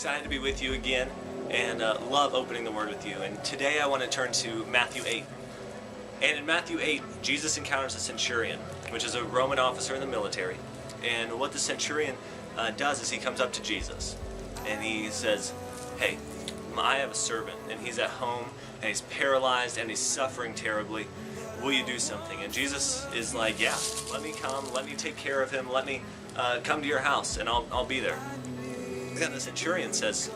excited to be with you again and love opening the Word with you. And today I want to turn to Matthew 8. And in Matthew 8, Jesus encounters a centurion, which is a Roman officer in the military. And what the centurion does is he comes up to Jesus and he says, "Hey, I have a servant and he's at home and he's paralyzed and he's suffering terribly. Will you do something?" And Jesus is like, "Yeah, let me come, let me take care of him, let me come to your house and I'll be there." And the centurion says,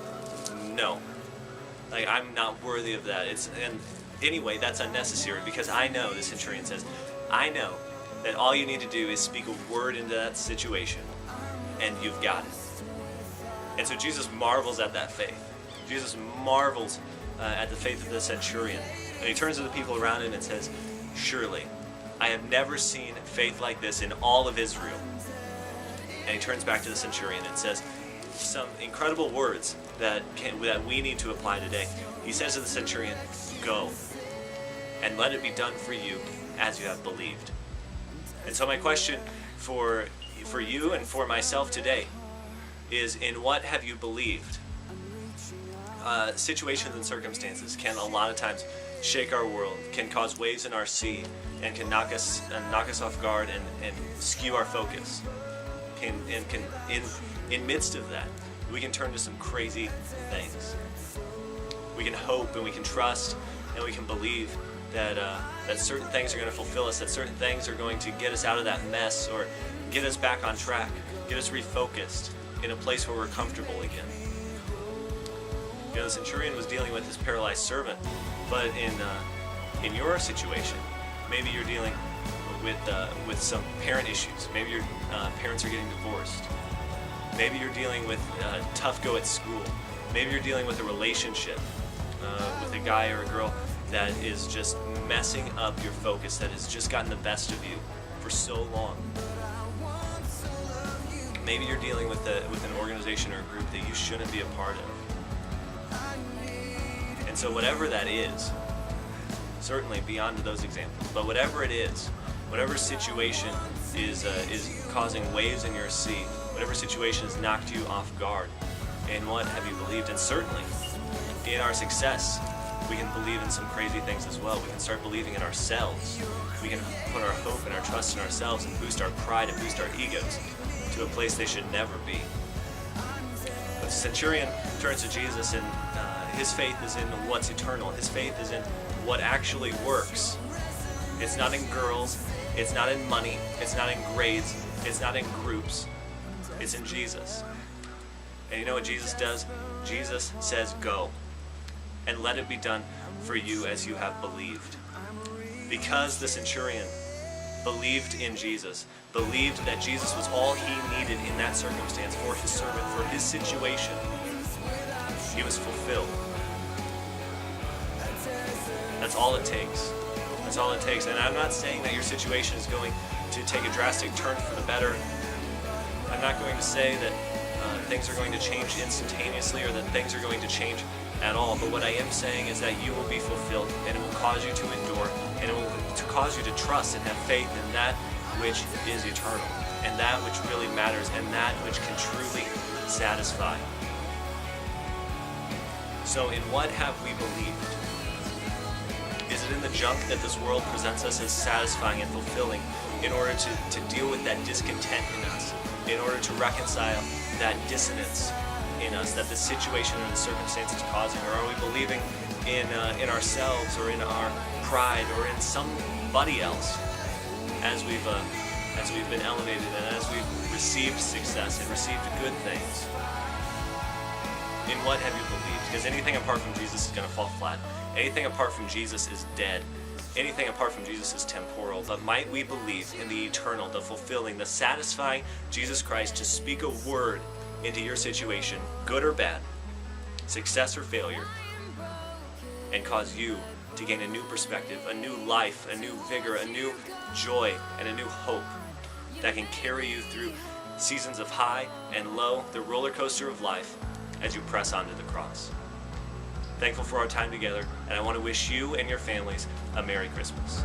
"No, I'm not worthy of that. And anyway, that's unnecessary because I know," the centurion says, "I know that all you need to do is speak a word into that situation and you've got it." And so Jesus marvels at that faith. Jesus marvels at the faith of the centurion. And he turns to the people around him and says, "Surely, I have never seen faith like this in all of Israel." And he turns back to the centurion and says some incredible words that we need to apply today. He says to the centurion, "Go, and let it be done for you as you have believed." And so my question for you and for myself today is, in what have you believed? Situations and circumstances can a lot of times shake our world, can cause waves in our sea, and can knock us off guard and skew our focus. In midst of that, we can turn to some crazy things. We can hope and we can trust and we can believe that certain things are going to fulfill us, that certain things are going to get us out of that mess or get us back on track, get us refocused in a place where we're comfortable again. You know, the centurion was dealing with his paralyzed servant, but in your situation, maybe you're dealing with some parent issues. Maybe your parents are getting divorced. Maybe you're dealing with a tough go at school. Maybe you're dealing with a relationship with a guy or a girl that is just messing up your focus, that has just gotten the best of you for so long. Maybe you're dealing with an organization or a group that you shouldn't be a part of. And so whatever that is, certainly beyond those examples, but whatever it is, whatever situation is causing waves in your sea, whatever situation has knocked you off guard, in what have you believed? And certainly, in our success, we can believe in some crazy things as well. We can start believing in ourselves. We can put our hope and our trust in ourselves and boost our pride and boost our egos to a place they should never be. But the centurion turns to Jesus, and his faith is in what's eternal. His faith is in what actually works. It's not in girls. It's not in money. It's not in grades. It's not in groups. It's in Jesus. And you know what Jesus does? Jesus says, "Go, and let it be done for you as you have believed." Because the centurion believed in Jesus, believed that Jesus was all he needed in that circumstance for his servant, for his situation, he was fulfilled. That's all it takes. That's all it takes. And I'm not saying that your situation is going to take a drastic turn for the better. I'm not going to say that things are going to change instantaneously or that things are going to change at all. But what I am saying is that you will be fulfilled, and it will cause you to endure, and it will cause you to trust and have faith in that which is eternal, and that which really matters, and that which can truly satisfy. So in what have we believed? Is it in the junk that this world presents us as satisfying and fulfilling in order to deal with that discontent in us, in order to reconcile that dissonance in us that the situation or the circumstance is causing? Or are we believing in ourselves or in our pride or in somebody else as we've been elevated and as we've received success and received good things? In what have you believed? Because anything apart from Jesus is going to fall flat. Anything apart from Jesus is dead. Anything apart from Jesus is temporal. But might we believe in the eternal, the fulfilling, the satisfying Jesus Christ to speak a word into your situation, good or bad, success or failure, and cause you to gain a new perspective, a new life, a new vigor, a new joy, and a new hope that can carry you through seasons of high and low, the roller coaster of life, as you press onto the cross. Thankful for our time together, and I want to wish you and your families a Merry Christmas.